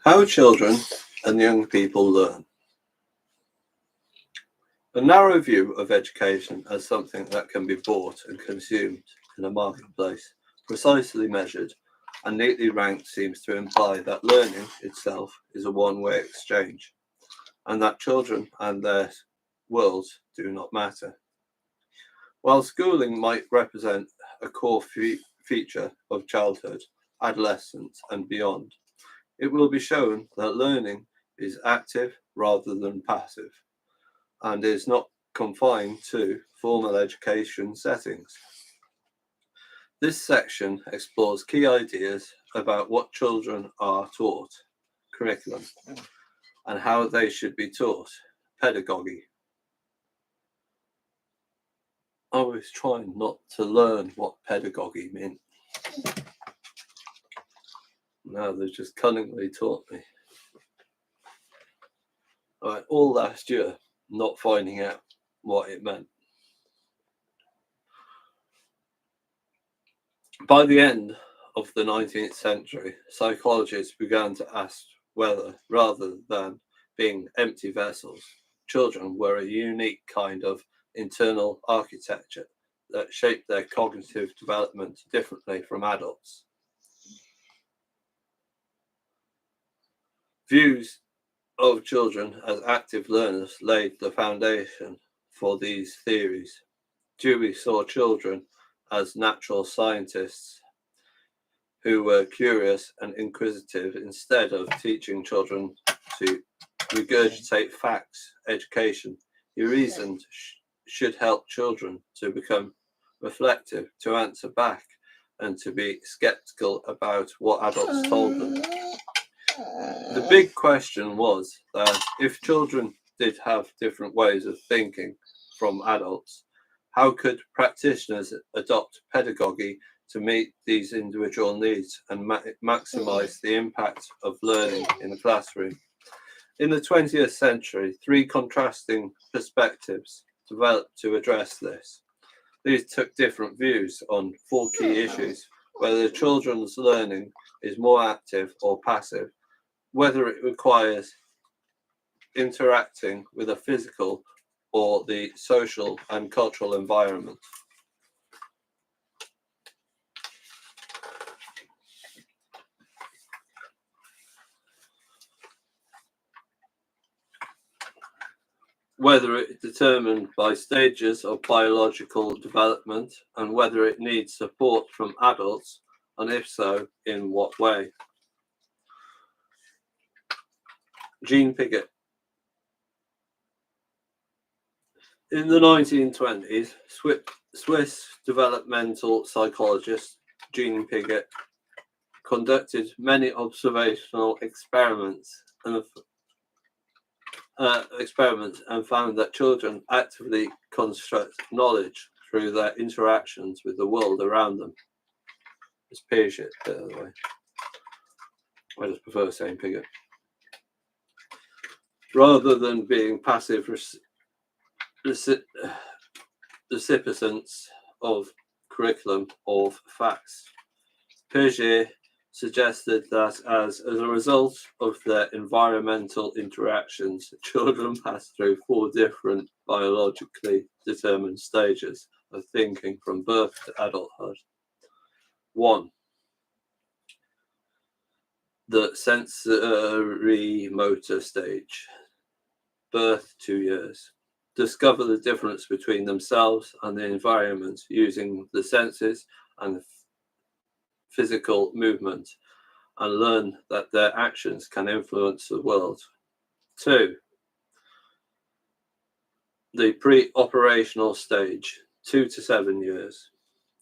How children and young people learn. A narrow view of education as something that can be bought and consumed in a marketplace, precisely measured and neatly ranked, seems to imply that learning itself is a one-way exchange, and that children and their worlds do not matter. While schooling might represent a core feature of childhood, adolescence, and beyond, it will be shown that learning is active rather than passive and is not confined to formal education settings. This section explores key ideas about what children are taught, curriculum, and how they should be taught, pedagogy. I was trying not to learn what pedagogy meant. Now they've just cunningly taught me. All last year, not finding out what it meant. By the end of the 19th century, psychologists began to ask whether, rather than being empty vessels, children were a unique kind of internal architecture that shaped their cognitive development differently from adults. Views of children as active learners laid the foundation for these theories. Dewey saw children as natural scientists who were curious and inquisitive. Instead of teaching children to regurgitate facts, education, he reasoned, should help children to become reflective, to answer back, and to be skeptical about what adults told them. The big question was that if children did have different ways of thinking from adults, how could practitioners adopt pedagogy to meet these individual needs and maximize the impact of learning in the classroom? In the 20th century, three contrasting perspectives developed to address this. These took different views on four key issues: whether children's learning is more active or passive, whether it requires interacting with a physical or the social and cultural environment. Whether it is determined by stages of biological development, and whether it needs support from adults, and if so, in what way. Jean Piaget. In the 1920s, Swiss developmental psychologist Jean Piaget conducted many observational experiments and found that children actively construct knowledge through their interactions with the world around them. It's Piaget, by the way. I just prefer saying Piaget. Rather than being passive recipients of curriculum of facts. Piaget suggested that as a result of their environmental interactions, children pass through four different biologically determined stages of thinking from birth to adulthood. 1. The sensory motor stage, birth 2 years. Discover the difference between themselves and the environment using the senses and physical movement, and learn that their actions can influence the world. 2. The pre-operational stage, 2 to 7 years.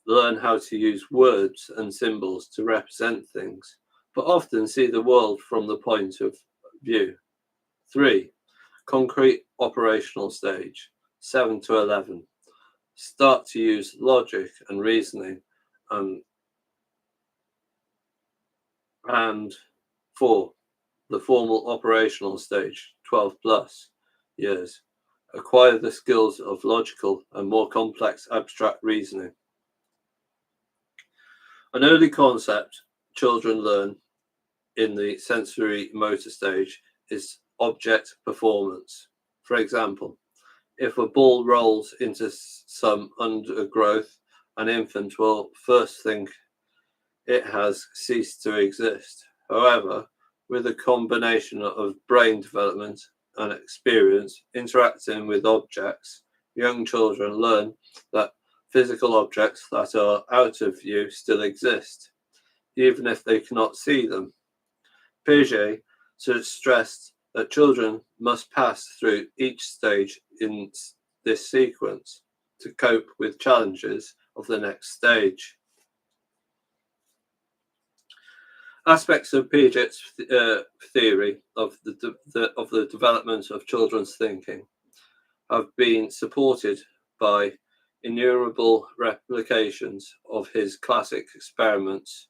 Learn how to use words and symbols to represent things, but often see the world from the point of view. 3. Concrete operational stage, 7 to 11. Start to use logic and reasoning. And 4. The formal operational stage, 12 plus years. Acquire the skills of logical and more complex abstract reasoning. An early concept children learn in the sensory motor stage is object performance. For example, if a ball rolls into some undergrowth, an infant will first think it has ceased to exist. However, with a combination of brain development and experience interacting with objects, young children learn that physical objects that are out of view still exist, even if they cannot see them. Piaget stressed that children must pass through each stage in this sequence to cope with challenges of the next stage. Aspects of Piaget's theory of the development of children's thinking have been supported by innumerable replications of his classic experiments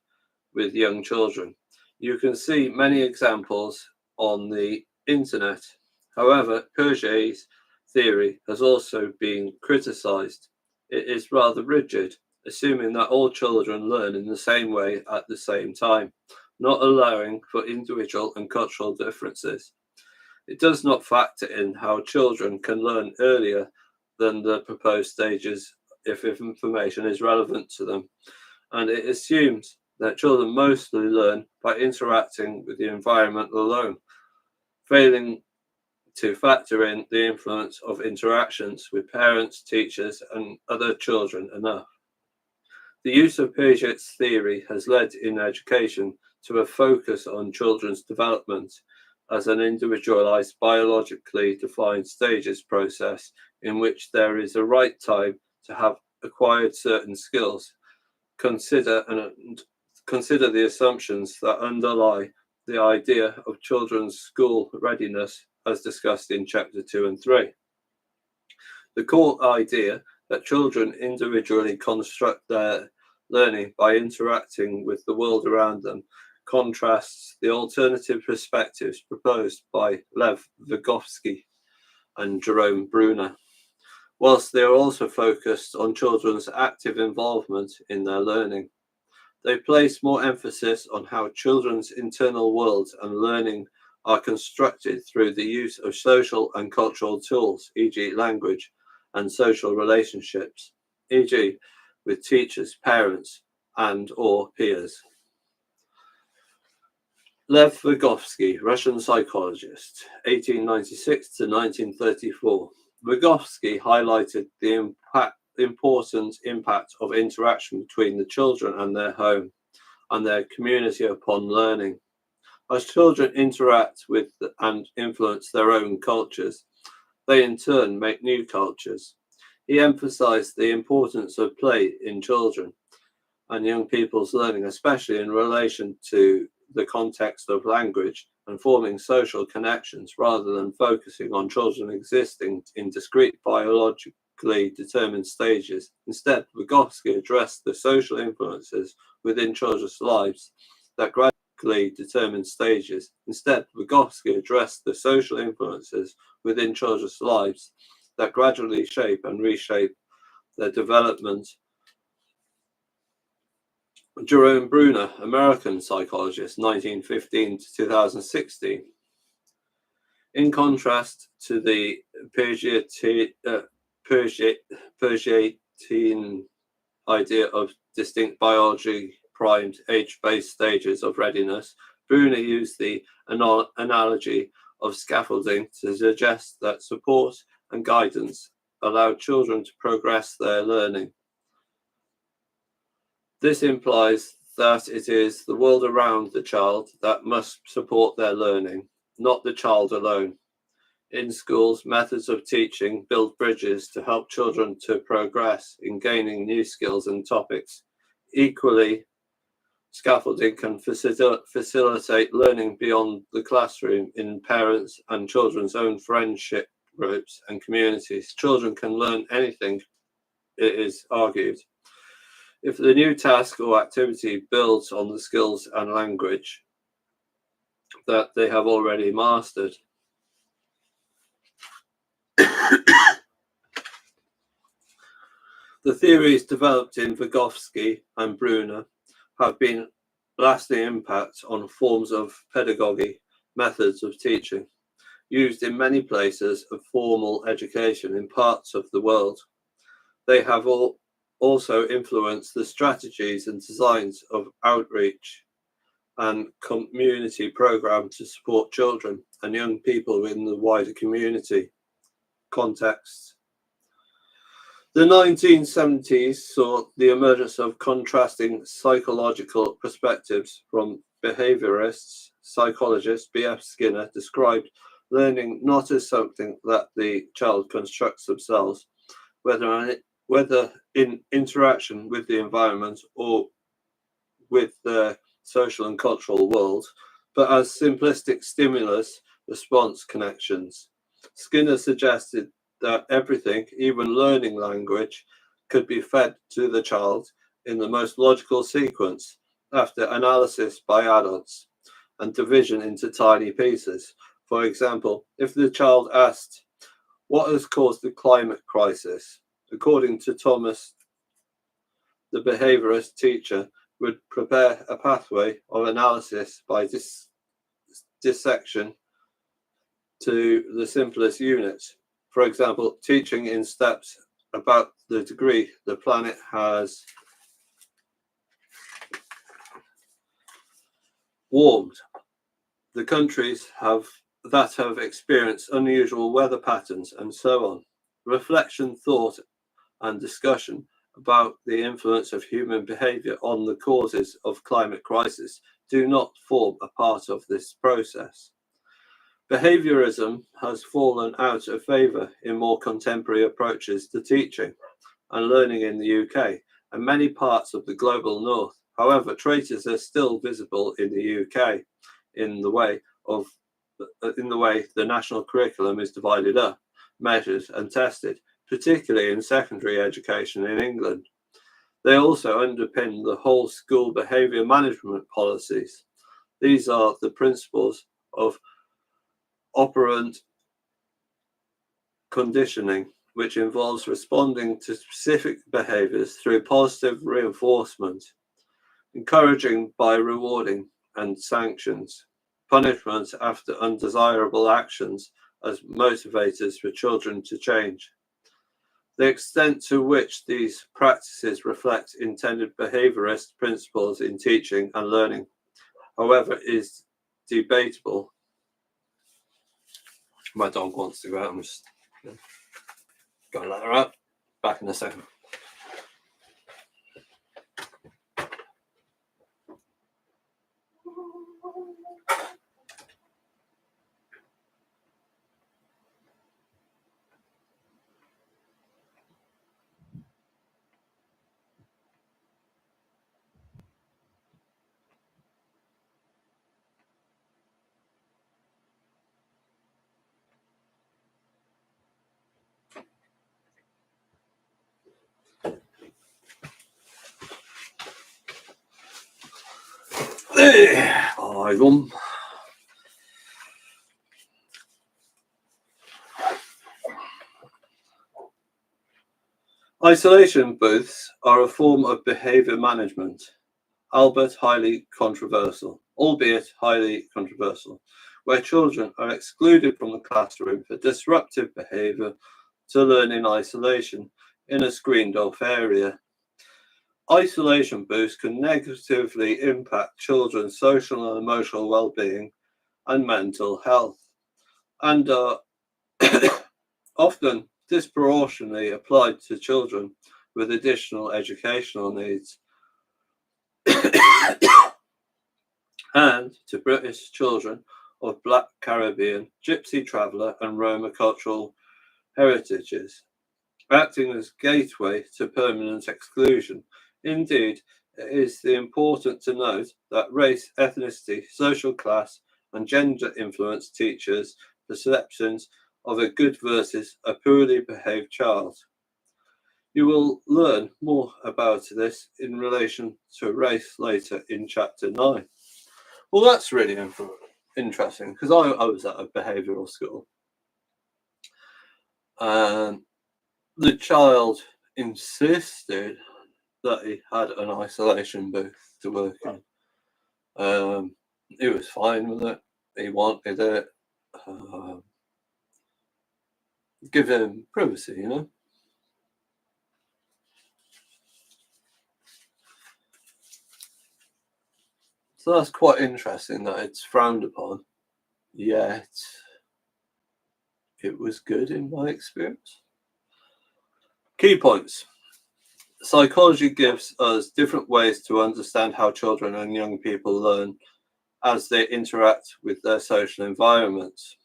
with young children. You can see many examples on the internet. However, Piaget's theory has also been criticized. It is rather rigid, assuming that all children learn in the same way at the same time, not allowing for individual and cultural differences. It does not factor in how children can learn earlier than the proposed stages if information is relevant to them, and it assumes that children mostly learn by interacting with the environment alone, failing to factor in the influence of interactions with parents, teachers, and other children enough. The use of Piaget's theory has led in education to a focus on children's development as an individualized, biologically defined stages process in which there is a right time to have acquired certain skills. Consider the assumptions that underlie the idea of children's school readiness as discussed in chapter 2 and 3. The core idea that children individually construct their learning by interacting with the world around them contrasts the alternative perspectives proposed by Lev Vygotsky and Jerome Bruner, whilst they are also focused on children's active involvement in their learning. They place more emphasis on how children's internal worlds and learning are constructed through the use of social and cultural tools, e.g. language, and social relationships, e.g. with teachers, parents, and or peers. Lev Vygotsky, Russian psychologist, 1896 to 1934. Vygotsky highlighted the important impact of interaction between the children and their home and their community upon learning. As children interact with and influence their own cultures, they in turn make new cultures. He emphasized the importance of play in children and young people's learning, especially in relation to the context of language and forming social connections, rather than focusing on children existing in discrete biologically determined stages. Instead, Vygotsky addressed the social influences within children's lives that gradually determined stages. Instead, Vygotsky addressed the social influences within children's lives that gradually shape and reshape their development. Jerome Bruner, American psychologist, 1915 to 2016. In contrast to the Piagetian idea of distinct biology-primed age-based stages of readiness, Bruner used the analogy of scaffolding to suggest that support and guidance allow children to progress their learning. This implies that it is the world around the child that must support their learning, not the child alone. In schools, methods of teaching build bridges to help children to progress in gaining new skills and topics. Equally, scaffolding can facilitate learning beyond the classroom in parents' and children's own friendship groups and communities. Children can learn anything, it is argued, if the new task or activity builds on the skills and language that they have already mastered. The theories developed in Vygotsky and Bruner have been lasting impact on forms of pedagogy, methods of teaching, used in many places of formal education in parts of the world. They have also influenced the strategies and designs of outreach and community programs to support children and young people in the wider community context. The 1970s saw the emergence of contrasting psychological perspectives from behaviorists. Psychologist B.F. Skinner described learning not as something that the child constructs themselves, whether in interaction with the environment or with the social and cultural world, but as simplistic stimulus response connections. Skinner suggested that everything, even learning language, could be fed to the child in the most logical sequence after analysis by adults and division into tiny pieces. For example, if the child asked, "What has caused the climate crisis?" according to Thomas, the behaviorist teacher would prepare a pathway of analysis by dissection to the simplest units. For example, teaching in steps about the degree the planet has warmed, the countries that have experienced unusual weather patterns, and so on. Reflection, thought, and discussion about the influence of human behavior on the causes of climate crisis do not form a part of this process. Behaviorism has fallen out of favour in more contemporary approaches to teaching and learning in the UK and many parts of the global north. However, traces are still visible in the UK in the way the national curriculum is divided up, measured and tested, particularly in secondary education in England. They also underpin the whole school behaviour management policies. These are the principles of operant conditioning, which involves responding to specific behaviours through positive reinforcement, encouraging by rewarding and sanctions, punishment after undesirable actions as motivators for children to change. The extent to which these practices reflect intended behaviourist principles in teaching and learning, however, is debatable. My dog wants to go out. I'm just going to let her out. Back in a second. Isolation booths are a form of behaviour management, albeit highly controversial, where children are excluded from the classroom for disruptive behaviour to learn in isolation in a screened-off area. Isolation booths can negatively impact children's social and emotional well-being and mental health, and are often disproportionately applied to children with additional educational needs and to British children of Black, Caribbean, Gypsy, Traveller and Roma cultural heritages, acting as gateway to permanent exclusion. Indeed, it is important to note that race, ethnicity, social class and gender influence teachers' perceptions of a good versus a poorly behaved child. You will learn more about this in relation to race later in chapter 9. Well, that's really interesting because I was at a behavioural school and the child insisted that he had an isolation booth to work in. He was fine with it. He wanted it. Give him privacy, you know. So that's quite interesting that it's frowned upon, yet it was good in my experience. Key points. Psychology gives us different ways to understand how children and young people learn as they interact with their social environments.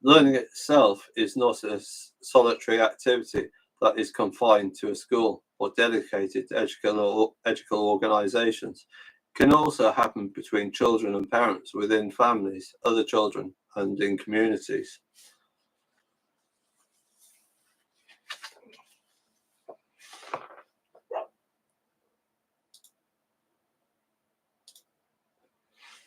Learning itself is not a solitary activity that is confined to a school or dedicated to educational organisations. It can also happen between children and parents, within families, other children, and in communities.